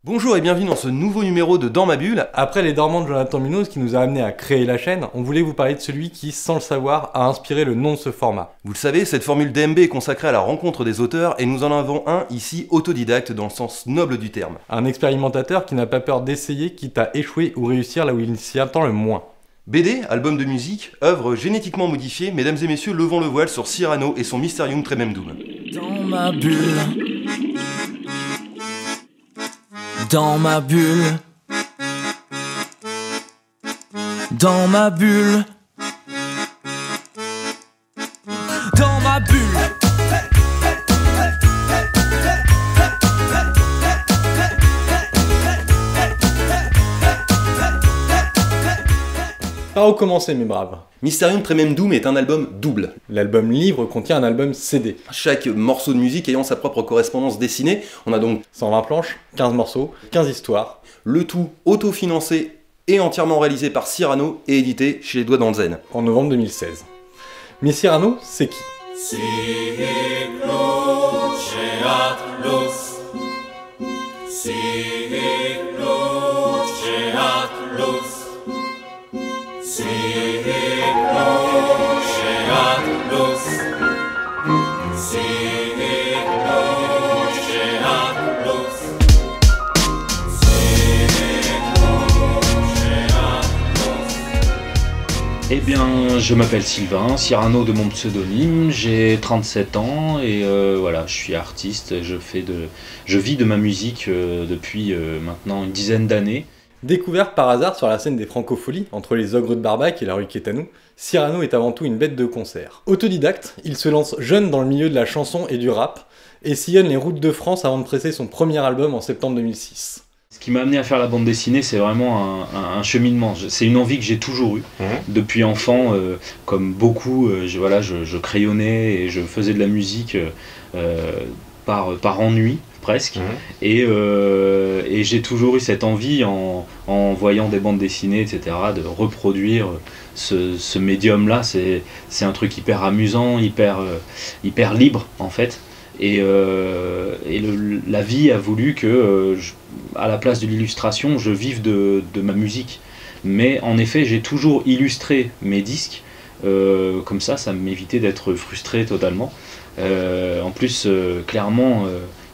Bonjour et bienvenue dans ce nouveau numéro de Dans ma bulle. Après Les Dormants de Jonathan Munoz qui nous a amené à créer la chaîne, on voulait vous parler de celui qui, sans le savoir, a inspiré le nom de ce format. Vous le savez, cette formule DMB est consacrée à la rencontre des auteurs et nous en avons un ici autodidacte dans le sens noble du terme. Un expérimentateur qui n'a pas peur d'essayer, quitte à échouer ou réussir là où il s'y attend le moins. BD, album de musique, œuvre génétiquement modifiée, mesdames et messieurs, levons le voile sur Cyrano et son Mysterium Tremendum. Dans ma bulle, dans ma bulle, dans ma bulle, dans ma bulle. Par où commencer, mes braves? Mysterium Tremendum est un album double. L'album livre contient un album CD. Chaque morceau de musique ayant sa propre correspondance dessinée, on a donc 120 planches, 15 morceaux, 15 histoires. le tout autofinancé et entièrement réalisé par Cyrano et édité chez Les Doigts dans le Zen. En novembre 2016. Mais Cyrano, c'est qui? Eh bien, je m'appelle Sylvain, Cyrano de mon pseudonyme, j'ai 37 ans et voilà, je suis artiste, je vis de ma musique depuis maintenant une dizaine d'années. Découvert par hasard sur la scène des Francopholies, entre les Ogres de Barbac et la rue Quétanou, Cyrano est avant tout une bête de concert. Autodidacte, il se lance jeune dans le milieu de la chanson et du rap, et sillonne les routes de France avant de presser son premier album en septembre 2006. Ce qui m'a amené à faire la bande dessinée, c'est vraiment un cheminement. C'est une envie que j'ai toujours eue. Depuis enfant, comme beaucoup, je crayonnais et je faisais de la musique par ennui, presque. Et j'ai toujours eu cette envie, en voyant des bandes dessinées, etc., de reproduire ce médium-là. C'est un truc hyper amusant, hyper libre, en fait. Et la vie a voulu que, à la place de l'illustration, je vive de ma musique. Mais en effet, j'ai toujours illustré mes disques, comme ça m'évitait d'être frustré totalement. En plus, clairement,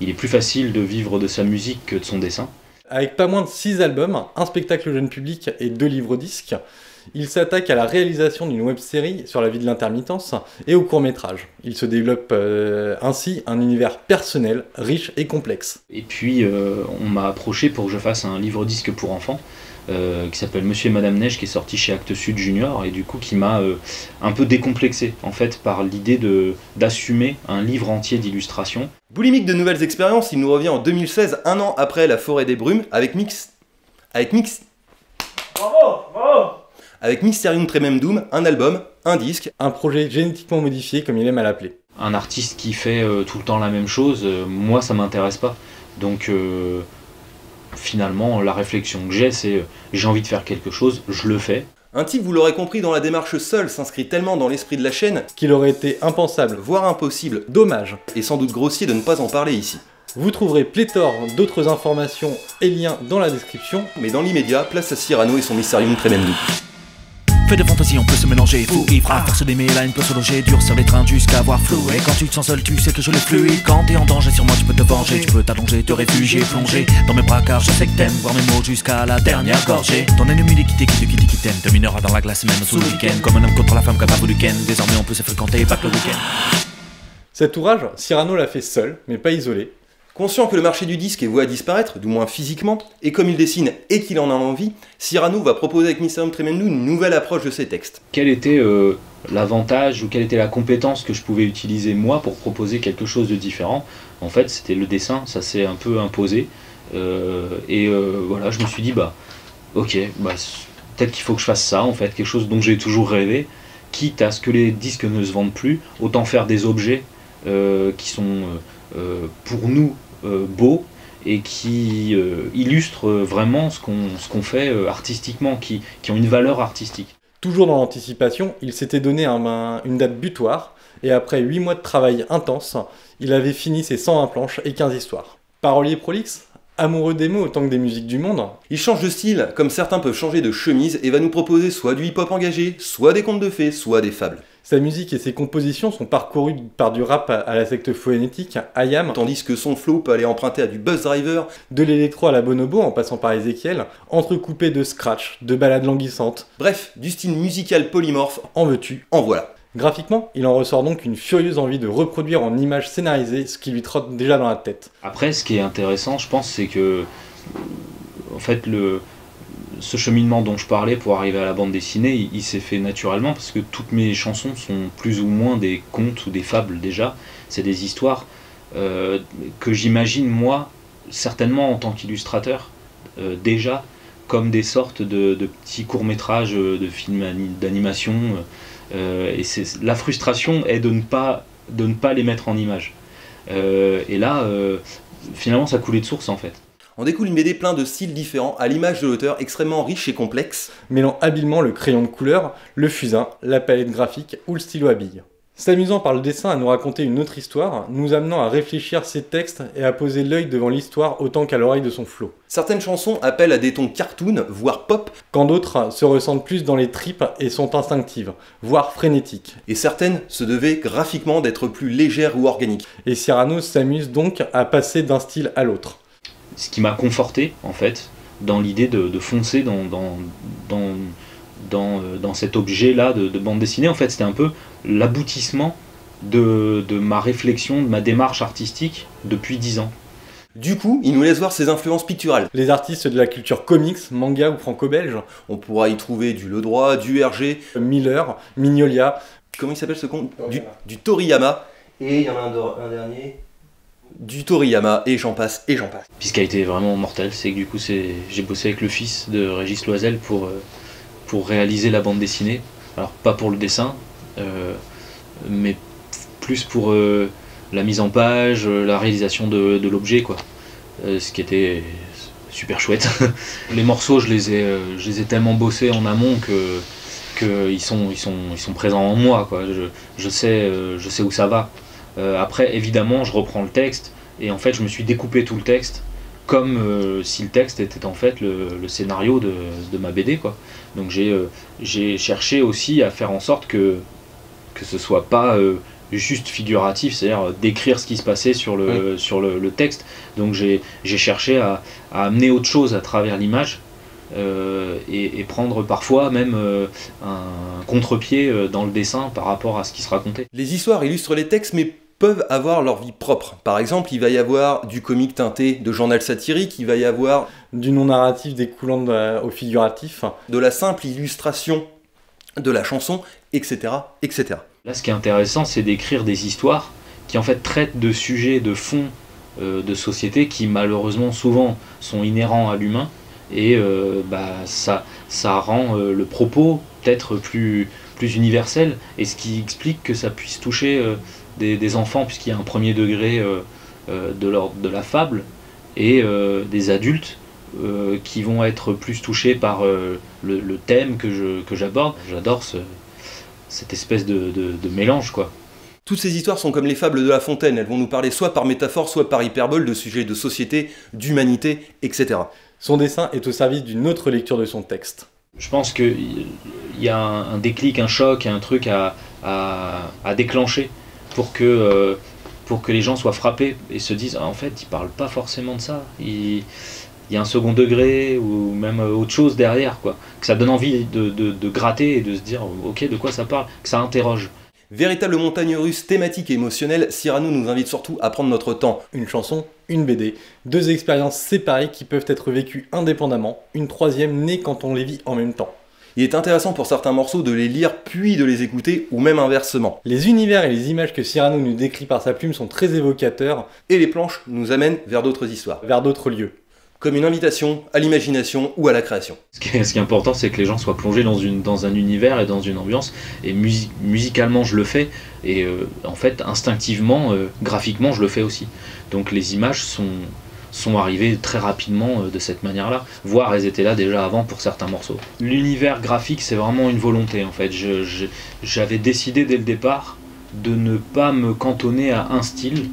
il est plus facile de vivre de sa musique que de son dessin. Avec pas moins de 6 albums, un spectacle jeune public et 2 livres-disques, il s'attaque à la réalisation d'une web-série sur la vie de l'intermittence et au court-métrage. Il se développe ainsi un univers personnel, riche et complexe. Et puis on m'a approché pour que je fasse un livre-disque pour enfants qui s'appelle Monsieur et Madame Neige, qui est sorti chez Actes Sud Junior et du coup qui m'a un peu décomplexé en fait par l'idée d'assumer un livre entier d'illustrations. Boulimique de nouvelles expériences, il nous revient en 2016, un an après La Forêt des Brumes, avec Mysterium Tremendum, un album, un disque. Un projet génétiquement modifié, comme il aime à l'appeler. Un artiste qui fait tout le temps la même chose, moi ça m'intéresse pas. Donc finalement la réflexion que j'ai j'ai envie de faire quelque chose, je le fais. Un type, vous l'aurez compris, dans la démarche seule s'inscrit tellement dans l'esprit de la chaîne Qu'il aurait été impensable, voire impossible, dommage, et sans doute grossier de ne pas en parler ici. Vous trouverez pléthore d'autres informations et liens dans la description. Mais dans l'immédiat, place à Cyrano et son Mysterium Tremendum. Fait de fantaisie, on peut se mélanger. Fou, ivre, à force d'aimer, là, une peut se loger. Dur sur les trains jusqu'à avoir floué. Quand tu te sens seul, tu sais que je l'ai fluide. Quand t'es en danger, sur moi, tu peux te venger. Tu peux t'allonger, te réfugier, plonger dans mes bras, car je sais que t'aimes voir mes mots jusqu'à la dernière gorgée. Ton ennemi l'équité qui t'aime. Dominera dans la glace, même sous le week-end. Comme un homme contre la femme, capable du ken. Désormais, on peut se fréquenter, pas que le week-end. Cet ouvrage, Cyrano l'a fait seul, mais pas isolé. Conscient que le marché du disque est voué à disparaître, du moins physiquement, et comme il dessine et qu'il en a envie, Cyrano va proposer avec Mysterium Tremendum une nouvelle approche de ses textes. Quel était l'avantage ou quelle était la compétence que je pouvais utiliser moi pour proposer quelque chose de différent? En fait, c'était le dessin, ça s'est un peu imposé. Voilà, je me suis dit, ok, peut-être qu'il faut que je fasse ça, en fait, quelque chose dont j'ai toujours rêvé. Quitte à ce que les disques ne se vendent plus, autant faire des objets qui sont pour nous beaux et qui illustrent vraiment ce qu'on fait artistiquement, qui ont une valeur artistique. Toujours dans l'anticipation, il s'était donné une date butoir, et après 8 mois de travail intense, il avait fini ses 120 planches et 15 histoires. Parolier prolixe, Amoureux des mots autant que des musiques du monde, Il change de style, comme certains peuvent changer de chemise, et va nous proposer soit du hip-hop engagé, soit des contes de fées, soit des fables. sa musique et ses compositions sont parcourues par du rap à la secte phonétique, IAM, Tandis que son flow peut aller emprunter à du Buzz Driver, de l'électro à la bonobo en passant par Ezekiel, entrecoupé de scratch, de ballades languissantes. bref, du style musical polymorphe, En veux-tu? en voilà. Graphiquement, il en ressort donc une furieuse envie de reproduire en images scénarisées ce qui lui trotte déjà dans la tête. Après, ce qui est intéressant, je pense, c'est que, en fait, ce cheminement dont je parlais pour arriver à la bande dessinée, il s'est fait naturellement parce que toutes mes chansons sont plus ou moins des contes ou des fables déjà. C'est des histoires que j'imagine moi, certainement en tant qu'illustrateur, déjà comme des sortes de petits courts-métrages, de films d'animation. Et la frustration est de ne pas les mettre en image. Et là, finalement, ça coulait de source en fait. On découle une BD plein de styles différents, à l'image de l'auteur, extrêmement riche et complexe. Mêlant habilement le crayon de couleur, le fusain, la palette graphique ou le stylo à billes. S'amusant par le dessin à nous raconter une autre histoire, nous amenant à réfléchir ses textes et à poser l'œil devant l'histoire autant qu'à l'oreille de son flot. Certaines chansons appellent à des tons cartoon, voire pop, Quand d'autres se ressentent plus dans les tripes et sont instinctives, voire frénétiques. et certaines se devaient graphiquement d'être plus légères ou organiques. Et Cyrano s'amuse donc à passer d'un style à l'autre. Ce qui m'a conforté en fait dans l'idée de foncer dans cet objet-là de bande dessinée. En fait, c'était un peu l'aboutissement de ma réflexion, de ma démarche artistique depuis 10 ans. Du coup, il nous laisse voir ses influences picturales. Les artistes de la culture comics, manga ou franco-belge, On pourra y trouver du Ledroit, du Hergé, Miller, Mignolia, comment il s'appelle ce con Toriyama. Du Toriyama. Et il y en a un dernier. Du Toriyama, et j'en passe, et j'en passe. Puis ce qui a été vraiment mortel, c'est que du coup j'ai bossé avec le fils de Régis Loisel pour réaliser la bande dessinée. Alors pas pour le dessin, mais plus pour la mise en page, la réalisation de l'objet, quoi. Ce qui était super chouette. Les morceaux, je les ai tellement bossés en amont que ils sont présents en moi, quoi. Je sais où ça va. Après, évidemment, je reprends le texte et en fait, je me suis découpé tout le texte comme si le texte était en fait le scénario de ma BD, quoi. Donc j'ai cherché aussi à faire en sorte que ce soit pas juste figuratif, c'est-à-dire décrire ce qui se passait sur le texte. Donc j'ai cherché à amener autre chose à travers l'image. Et prendre parfois même un contre-pied dans le dessin par rapport à ce qui se racontait. Les histoires illustrent les textes, mais peuvent avoir leur vie propre. Par exemple, il va y avoir du comique teinté de journal satirique, il va y avoir du non-narratif découlant au figuratif. de la simple illustration de la chanson, etc., etc. Là, ce qui est intéressant, c'est d'écrire des histoires qui en fait traitent de sujets, de fonds de société qui malheureusement souvent sont inhérents à l'humain. Et ça rend le propos peut-être plus universel, et ce qui explique que ça puisse toucher des enfants, puisqu'il y a un premier degré de la fable, et des adultes qui vont être plus touchés par le thème que j'aborde. J'adore cette espèce de mélange, quoi. Toutes ces histoires sont comme les fables de La Fontaine, elles vont nous parler soit par métaphore, soit par hyperbole de sujets de société, d'humanité, etc. Son dessin est au service d'une autre lecture de son texte. Je pense qu'il y a un déclic, un choc, un truc à déclencher pour que les gens soient frappés et se disent en fait il parle pas forcément de ça, il y a un second degré ou même autre chose derrière, quoi. Que ça donne envie de gratter et de se dire ok, de quoi ça parle, que ça interroge. Véritable montagne russe thématique et émotionnelle, Cyrano nous invite surtout à prendre notre temps. Une chanson, une BD, deux expériences séparées qui peuvent être vécues indépendamment, une troisième née quand on les vit en même temps. Il est intéressant pour certains morceaux de les lire puis de les écouter, ou même inversement. Les univers et les images que Cyrano nous décrit par sa plume sont très évocateurs, Et les planches nous amènent vers d'autres histoires, vers d'autres lieux. comme une invitation à l'imagination ou à la création. Ce qui est important, c'est que les gens soient plongés dans un univers et dans une ambiance, et musicalement je le fais, et en fait instinctivement, graphiquement je le fais aussi. Donc les images sont arrivées très rapidement de cette manière-là, voire elles étaient là déjà avant pour certains morceaux. L'univers graphique, c'est vraiment une volonté en fait. J'avais décidé dès le départ de ne pas me cantonner à un style.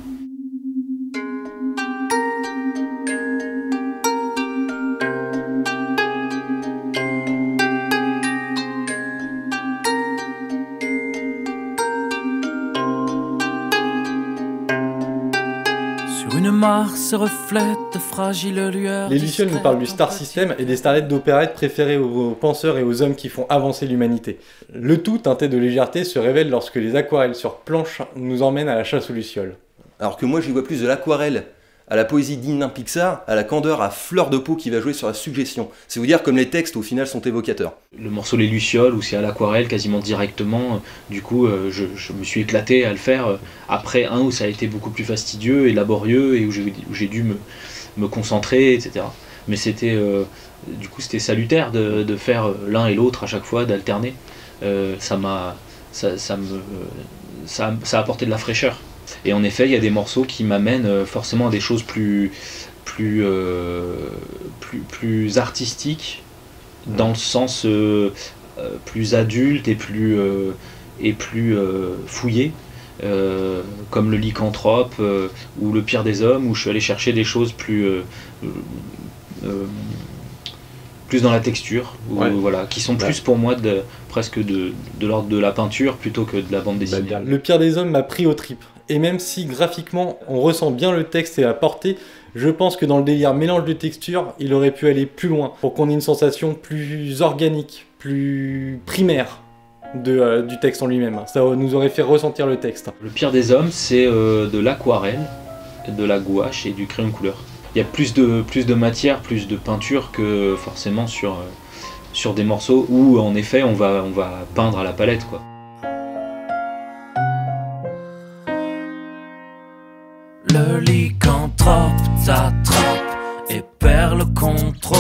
Mars reflète de fragiles lueurs. Les Lucioles nous parlent du star system et des starlettes d'opérette préférées aux penseurs et aux hommes qui font avancer l'humanité. Le tout teinté de légèreté se révèle lorsque les aquarelles sur planche nous emmènent à la chasse aux Lucioles. Alors que moi j'y vois plus de l'aquarelle à la poésie digne d'un Pixar, à la candeur à fleur de peau qui va jouer sur la suggestion. C'est vous dire comme les textes au final sont évocateurs. Le morceau Les Lucioles, où c'est à l'aquarelle quasiment directement, du coup je me suis éclaté à le faire, après un où ça a été beaucoup plus fastidieux et laborieux, et où j'ai dû me concentrer, etc. Mais c'était du coup c'était salutaire de faire l'un et l'autre à chaque fois, d'alterner. Ça a apporté de la fraîcheur. Et en effet, il y a des morceaux qui m'amènent forcément à des choses plus artistiques, dans le sens plus adulte et plus fouillé, comme le Lycanthrope ou le Pire des Hommes, où je suis allé chercher des choses plus dans la texture, voilà, qui sont plus pour moi presque de l'ordre de la peinture plutôt que de la bande dessinée. Le Pire des Hommes m'a pris aux tripes. Et même si graphiquement on ressent bien le texte et la portée, je pense que dans le délire mélange de textures, il aurait pu aller plus loin pour qu'on ait une sensation plus organique, plus primaire du texte en lui-même. Ça nous aurait fait ressentir le texte. Le Pire des Hommes, c'est de l'aquarelle, de la gouache et du crayon de couleur. Il y a plus de matière, plus de peinture que forcément sur des morceaux où en effet on va peindre à la palette, quoi. Le lycanthrope t'attrape et perd le contrôle.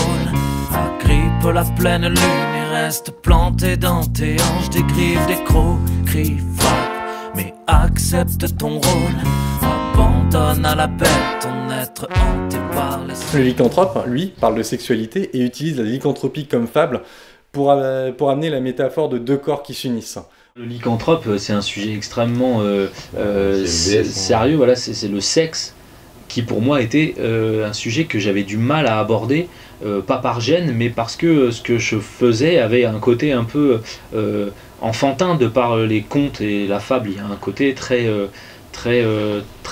Agrippe la pleine lune et reste planté dans tes hanches. Des griffes, des crocs, cris, frappe, mais accepte ton rôle. Abandonne à la bête ton être hanté par les... Le lycanthrope, lui, parle de sexualité et utilise la lycanthropie comme fable pour amener la métaphore de deux corps qui s'unissent. Le lycanthrope, c'est un sujet extrêmement sérieux, voilà, c'est le sexe qui pour moi était un sujet que j'avais du mal à aborder, pas par gêne, mais parce que ce que je faisais avait un côté un peu enfantin de par les contes et la fable. Il y a un côté très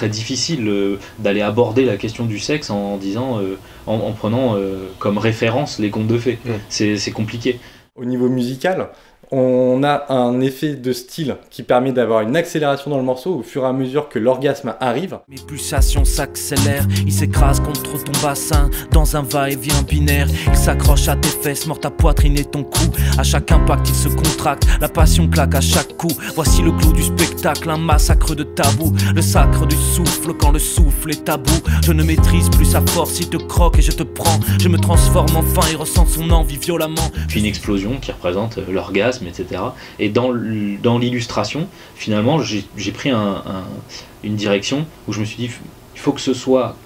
difficile d'aller aborder la question du sexe en disant, en prenant comme référence les contes de fées. C'est compliqué. Au niveau musical, on a un effet de style qui permet d'avoir une accélération dans le morceau au fur et à mesure que l'orgasme arrive. Mes pulsations s'accélèrent, il s'écrase contre ton bassin dans un va-et-vient binaire. Il s'accroche à tes fesses, mord ta poitrine et ton cou. À chaque impact il se contracte, la passion claque à chaque coup. Voici le clou du spectacle, un massacre de tabous. Le sacre du souffle quand le souffle est tabou. Je ne maîtrise plus sa force, il te croque et je te prends. Je me transforme enfin et ressens son envie violemment. Puis une explosion qui représente l'orgasme, etc. Et dans l'illustration, finalement, j'ai pris une direction où je me suis dit, il faut que ce soit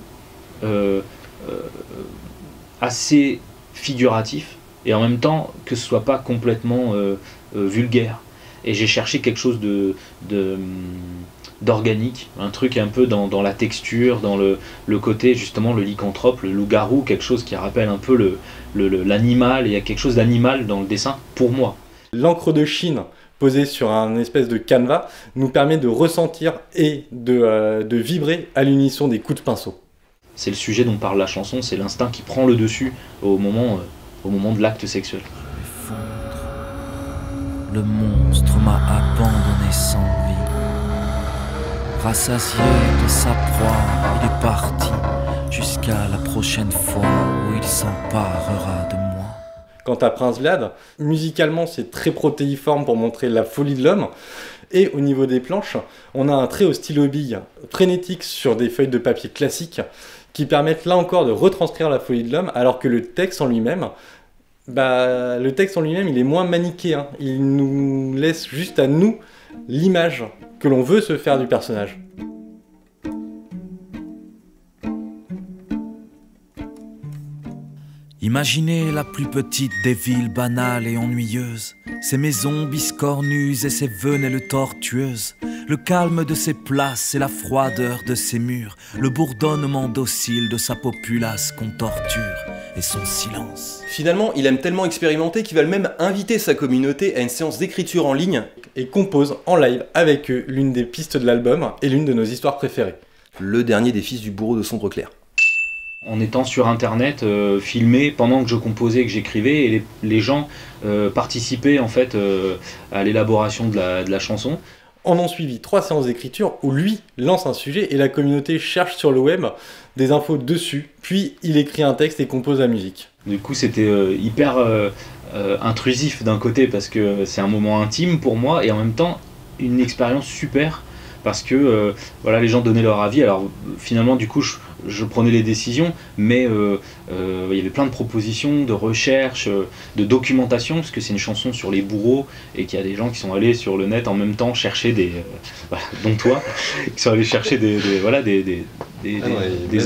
assez figuratif et en même temps que ce soit pas complètement vulgaire. Et j'ai cherché quelque chose d'organique, un truc un peu dans la texture, dans le côté justement le lycanthrope, le loup-garou, quelque chose qui rappelle un peu l'animal, et il y a quelque chose d'animal dans le dessin pour moi. L'encre de Chine posée sur un espèce de canevas nous permet de ressentir et de vibrer à l'unisson des coups de pinceau. C'est le sujet dont parle la chanson, c'est l'instinct qui prend le dessus au moment de l'acte sexuel. Le monstre m'a abandonné sans vie. Rassasié de sa proie, il est parti jusqu'à la prochaine fois où il s'emparera de moi. Quant à Prince Vlad, musicalement c'est très protéiforme pour montrer la folie de l'homme. Et au niveau des planches, on a un trait au stylo bille frénétique sur des feuilles de papier classiques qui permettent là encore de retranscrire la folie de l'homme, alors que le texte en lui-même, il est moins manichéen. Il nous laisse juste à nous l'image que l'on veut se faire du personnage. Imaginez la plus petite des villes banales et ennuyeuses, ces maisons biscornues et ces venelles tortueuses, le calme de ses places et la froideur de ses murs, le bourdonnement docile de sa populace qu'on torture et son silence. Finalement, il aime tellement expérimenter qu'il va même inviter sa communauté à une séance d'écriture en ligne et compose en live avec eux l'une des pistes de l'album et l'une de nos histoires préférées. le dernier des fils du bourreau de Sombre Clair. En étant sur internet, filmé pendant que je composais et que j'écrivais, et les gens participaient en fait à l'élaboration de la chanson. On en suivit 3 séances d'écriture où lui lance un sujet et la communauté cherche sur le web des infos dessus, puis il écrit un texte et compose la musique. Du coup c'était hyper intrusif d'un côté parce que c'est un moment intime pour moi, et en même temps une expérience super parce que voilà, les gens donnaient leur avis. Alors finalement du coup je prenais les décisions, mais il y avait plein de propositions, de recherches, de documentation, parce que c'est une chanson sur les bourreaux et qu'il y a des gens qui sont allés sur le net en même temps chercher voilà, dont toi, qui sont allés chercher des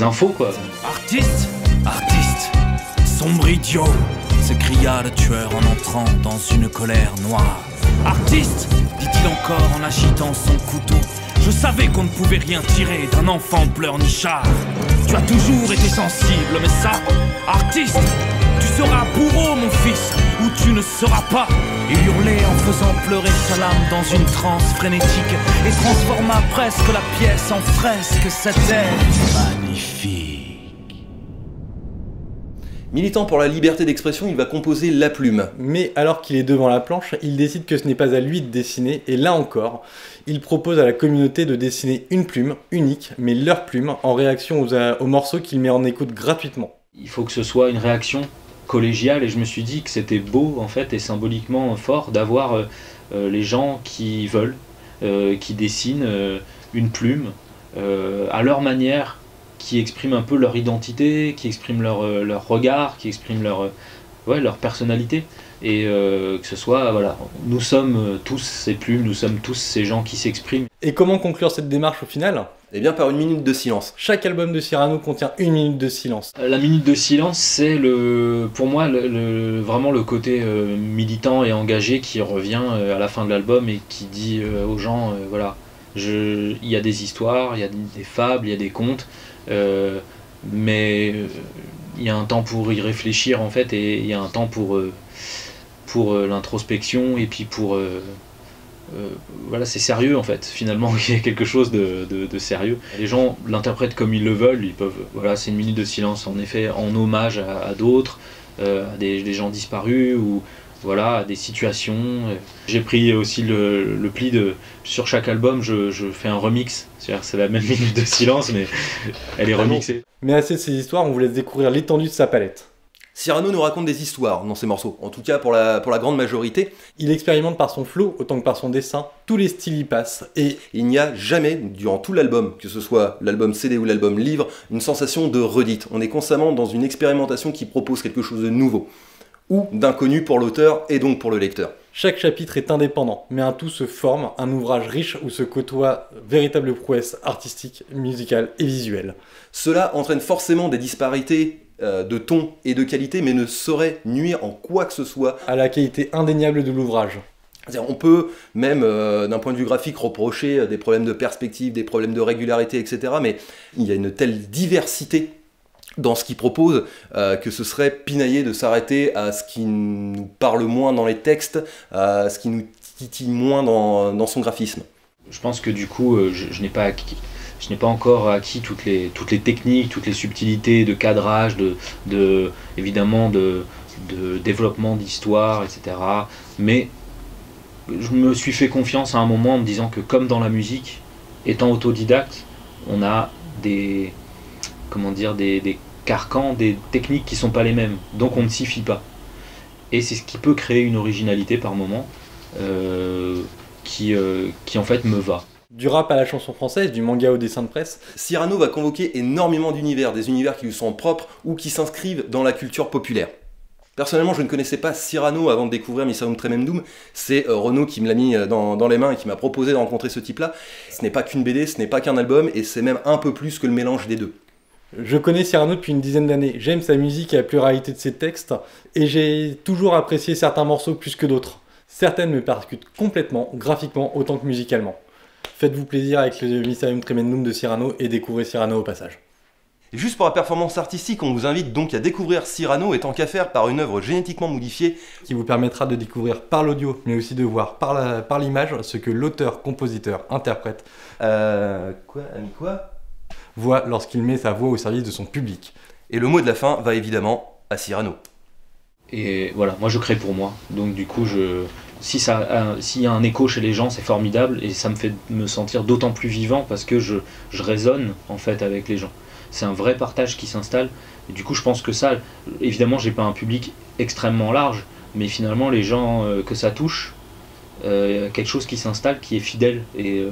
infos quoi. Artiste, artiste, sombre idiot, se cria le tueur en entrant dans une colère noire. Artiste, dit-il encore en agitant son couteau. Je savais qu'on ne pouvait rien tirer d'un enfant pleurnichard. Tu as toujours été sensible, mais ça, artiste, tu seras bourreau, mon fils, ou tu ne seras pas. Il hurlait en faisant pleurer sa lame dans une transe frénétique et transforma presque la pièce en fresque. C'était magnifique. Militant pour la liberté d'expression, il va composer La Plume. Mais alors qu'il est devant la planche, il décide que ce n'est pas à lui de dessiner, et là encore, il propose à la communauté de dessiner une plume, unique, mais leur plume, en réaction aux morceaux qu'il met en écoute gratuitement. Il faut que ce soit une réaction collégiale, et je me suis dit que c'était beau en fait et symboliquement fort d'avoir les gens qui veulent, qui dessinent une plume à leur manière, qui expriment un peu leur identité, qui expriment leur regard, qui expriment leur personnalité, et que ce soit, voilà, nous sommes tous ces plumes, nous sommes tous ces gens qui s'expriment. Et comment conclure cette démarche au final ? Eh bien par une minute de silence. Chaque album de Cyrano contient une minute de silence. La minute de silence, c'est pour moi vraiment le côté militant et engagé qui revient à la fin de l'album et qui dit aux gens, voilà, il y a des histoires, il y a des fables, il y a des contes, mais il y a un temps pour y réfléchir en fait, et il y a un temps pour l'introspection, et puis voilà, c'est sérieux en fait, finalement il y a quelque chose de sérieux. Les gens l'interprètent comme ils le veulent, ils peuvent, voilà, c'est une minute de silence en effet en hommage à d'autres, à des gens disparus, ou voilà, à des situations. J'ai pris aussi le pli sur chaque album, je fais un remix, c'est-à-dire c'est la même minute de silence mais elle est remixée. Mais assez de ces histoires, on vous laisse découvrir l'étendue de sa palette. Cyrano nous raconte des histoires dans ses morceaux, en tout cas pour la grande majorité. Il expérimente par son flow autant que par son dessin, tous les styles y passent, et il n'y a jamais, durant tout l'album, que ce soit l'album CD ou l'album livre, une sensation de redite. On est constamment dans une expérimentation qui propose quelque chose de nouveau, ou d'inconnu pour l'auteur et donc pour le lecteur. Chaque chapitre est indépendant, mais un tout se forme, un ouvrage riche où se côtoient véritable prouesse artistique, musicale et visuelle. Cela entraîne forcément des disparités de ton et de qualité, mais ne saurait nuire en quoi que ce soit à la qualité indéniable de l'ouvrage. On peut même, d'un point de vue graphique, reprocher des problèmes de perspective, des problèmes de régularité, etc. Mais il y a une telle diversité dans ce qu'il propose, que ce serait pinaillé de s'arrêter à ce qui nous parle moins dans les textes, à ce qui nous titille moins dans son graphisme. Je pense que du coup, je n'ai pas encore acquis toutes les techniques, toutes les subtilités de cadrage, évidemment de développement d'histoire, etc. Mais je me suis fait confiance à un moment en me disant que comme dans la musique, étant autodidacte, on a des carcans, des techniques qui sont pas les mêmes, donc on ne s'y fie pas. Et c'est ce qui peut créer une originalité par moment, qui en fait me va. Du rap à la chanson française, du manga au dessin de presse, Cyrano va convoquer énormément d'univers, des univers qui lui sont propres ou qui s'inscrivent dans la culture populaire. Personnellement, je ne connaissais pas Cyrano avant de découvrir Missarum Tremendum. C'est Renaud qui me l'a mis dans les mains et qui m'a proposé de rencontrer ce type-là. Ce n'est pas qu'une BD, ce n'est pas qu'un album, et c'est même un peu plus que le mélange des deux. Je connais Cyrano depuis une dizaine d'années, j'aime sa musique et la pluralité de ses textes, et j'ai toujours apprécié certains morceaux plus que d'autres. Certaines me percutent complètement, graphiquement autant que musicalement. Faites-vous plaisir avec le Missarum Tremendum de Cyrano et découvrez Cyrano au passage. Et juste pour la performance artistique, on vous invite donc à découvrir Cyrano, et tant qu'à faire par une œuvre génétiquement modifiée qui vous permettra de découvrir par l'audio, mais aussi de voir par l'image ce que l'auteur, compositeur, interprète voit lorsqu'il met sa voix au service de son public. Et le mot de la fin va évidemment à Cyrano. Et voilà, moi je crée pour moi. Donc du coup, s'il y a un écho chez les gens, c'est formidable et ça me fait me sentir d'autant plus vivant parce que je résonne en fait avec les gens. C'est un vrai partage qui s'installe. Et du coup, je pense que ça, évidemment, j'ai pas un public extrêmement large, mais finalement, les gens que ça touche, quelque chose qui s'installe, qui est fidèle et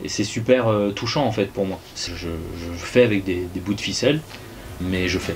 c'est super touchant en fait pour moi. Je fais avec des bouts de ficelle, mais je fais.